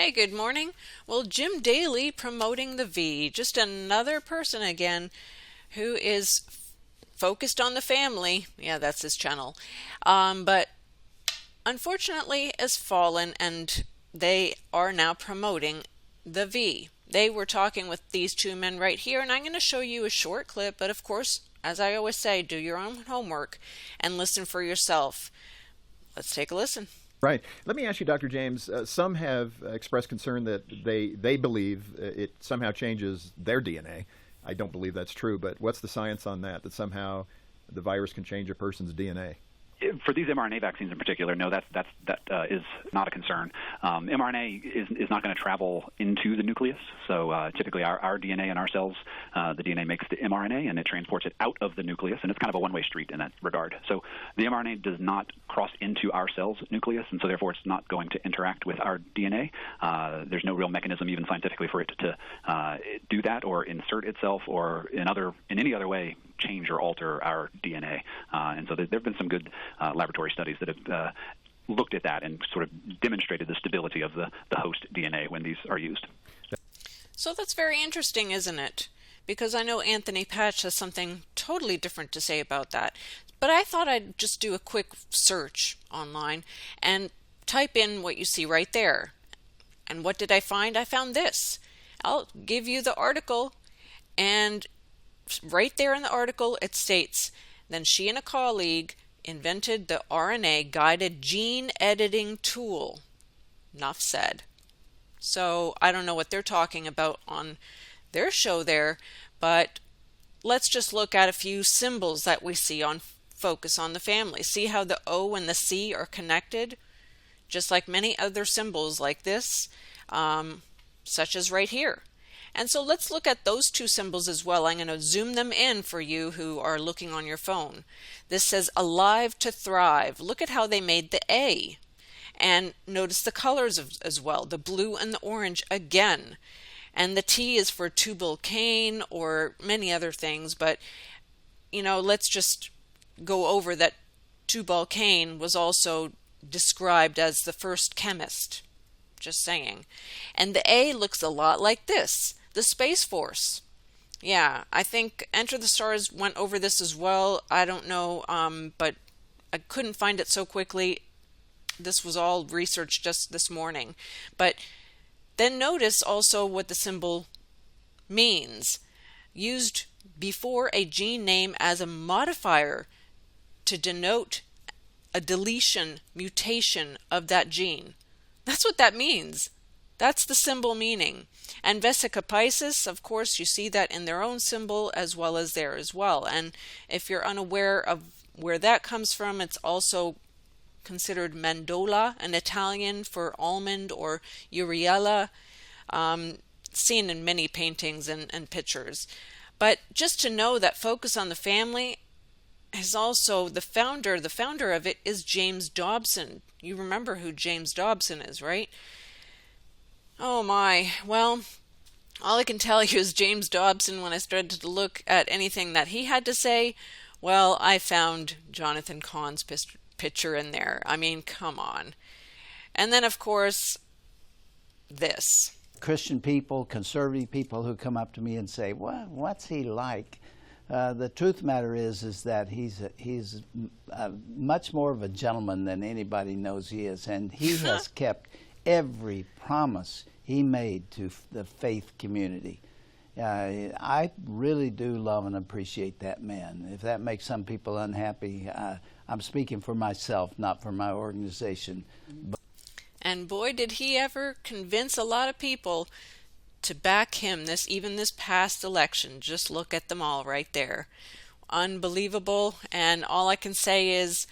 Hey, good morning. Well, Jim Daley promoting the V, just another person again who is focused on the family. Yeah, that's his channel. But unfortunately has fallen and they are now promoting the V. They were talking with these two men right here, and I'm going to show you a short clip, but of course, as I always say, do your own homework and listen for yourself. Let's take a listen. Right. Let me ask you, Dr. James. Some have expressed concern that they believe it somehow changes their DNA. I don't believe that's true, but what's the science on that? That somehow the virus can change a person's DNA? For these mRNA vaccines in particular, no, that is not a concern. mRNA is not going to travel into the nucleus. So typically our DNA in our cells, the DNA makes the mRNA and it transports it out of the nucleus, and it's kind of a one-way street in that regard. So the mRNA does not cross into our cell's nucleus, and so therefore it's not going to interact with our DNA. There's no real mechanism, even scientifically, for it to do that or insert itself or in any other way change or alter our DNA. And so there have been some good laboratory studies that have looked at that and sort of demonstrated the stability of the host DNA when these are used. So that's very interesting, isn't it? Because I know Anthony Patch has something totally different to say about that. But I thought I'd just do a quick search online and type in what you see right there. And what did I find? I found this. I'll give you the article, and right there in the article it states, then she and a colleague invented the RNA-guided gene editing tool. Enough said. So I don't know what they're talking about on their show there, but let's just look at a few symbols that we see on Focus on the Family. See how the O and the C are connected? Just like many other symbols like this, such as right here. And so let's look at those two symbols as well. I'm going to zoom them in for you who are looking on your phone. This says alive to thrive. Look at how they made the A. And notice the colors as well, the blue and the orange again. And the T is for tubal cain or many other things. But, let's just go over that tubal cain was also described as the first chemist. Just saying. And the A looks a lot like this. The Space Force. Yeah, I think Enter the Stars went over this as well. I don't know, but I couldn't find it so quickly. This was all researched just this morning. But then notice also what the symbol means. Used before a gene name as a modifier to denote a deletion, mutation of that gene. That's what that means. That's the symbol meaning. And Vesica Piscis, of course, you see that in their own symbol as well as there as well. And if you're unaware of where that comes from, it's also considered mandola, an Italian for almond, or uriella, seen in many paintings and pictures. But just to know that Focus on the Family is also the founder of it is James Dobson. You remember who James Dobson is, right? Oh my, well, all I can tell you is James Dobson, when I started to look at anything that he had to say, well, I found Jonathan Cahn's picture in there. I mean, come on. And then, of course, this. Christian people, conservative people who come up to me and say, well, what's he like? The truth of the matter is that he's much more of a gentleman than anybody knows he is, and he has kept every promise he made to the faith community. I really do love and appreciate that man. If that makes some people unhappy, I'm speaking for myself, not for my organization. And boy, did he ever convince a lot of people to back him even this past election. Just look at them all right there. Unbelievable. And all I can say is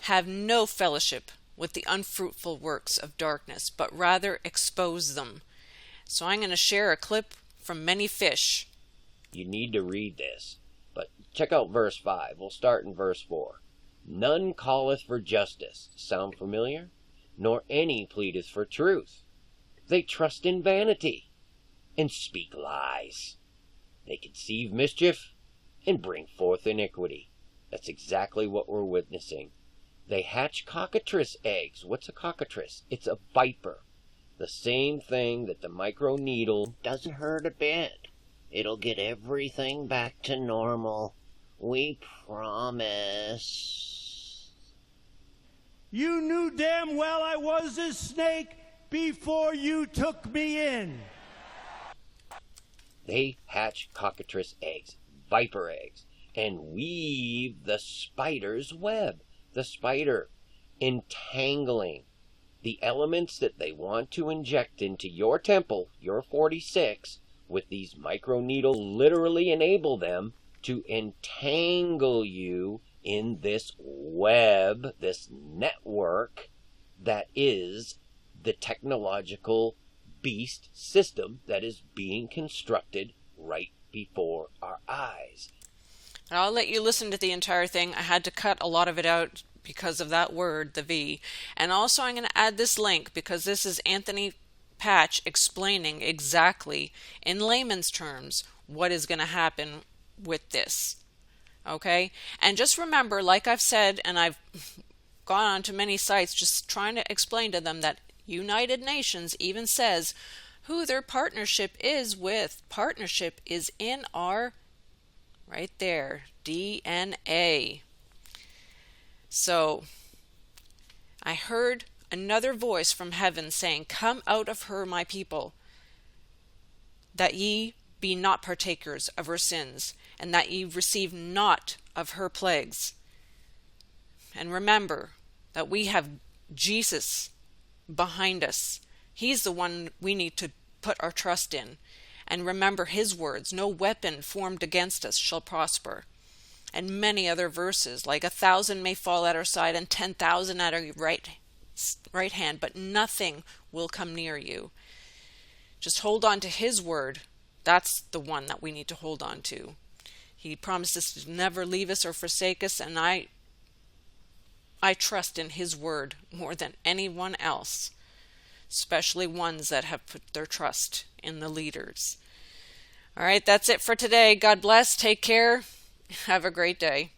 have no fellowship with the unfruitful works of darkness, but rather expose them. So I'm going to share a clip from Many Fish. You need to read this, but check out verse 5. We'll start in verse 4. None calleth for justice. Sound familiar? Nor any pleadeth for truth. They trust in vanity, and speak lies. They conceive mischief, and bring forth iniquity. That's exactly what we're witnessing. They hatch cockatrice eggs. What's a cockatrice? It's a viper. The same thing that the microneedle doesn't hurt a bit. It'll get everything back to normal. We promise. You knew damn well I was a snake before you took me in. They hatch cockatrice eggs, viper eggs, and weave the spider's web. The spider entangling the elements that they want to inject into your temple, your 46, with these microneedles literally enable them to entangle you in this web, this network that is the technological beast system that is being constructed right before our eyes. I'll let you listen to the entire thing. I had to cut a lot of it out because of that word, the V. And also I'm going to add this link because this is Anthony Patch explaining exactly in layman's terms what is going to happen with this. Okay? And just remember, like I've said, and I've gone on to many sites just trying to explain to them that United Nations even says who their partnership is with. Partnership is in our, right there, DNA. So, I heard another voice from heaven saying, "Come out of her, my people, that ye be not partakers of her sins, and that ye receive not of her plagues." And remember that we have Jesus behind us. He's the one we need to put our trust in. And remember his words, "No weapon formed against us shall prosper." And many other verses, like 1,000 may fall at our side and 10,000 at our right hand, but nothing will come near you. Just hold on to his word. That's the one that we need to hold on to. He promises to never leave us or forsake us, and I trust in his word more than anyone else, especially ones that have put their trust in the leaders. All right, that's it for today. God bless. Take care. Have a great day.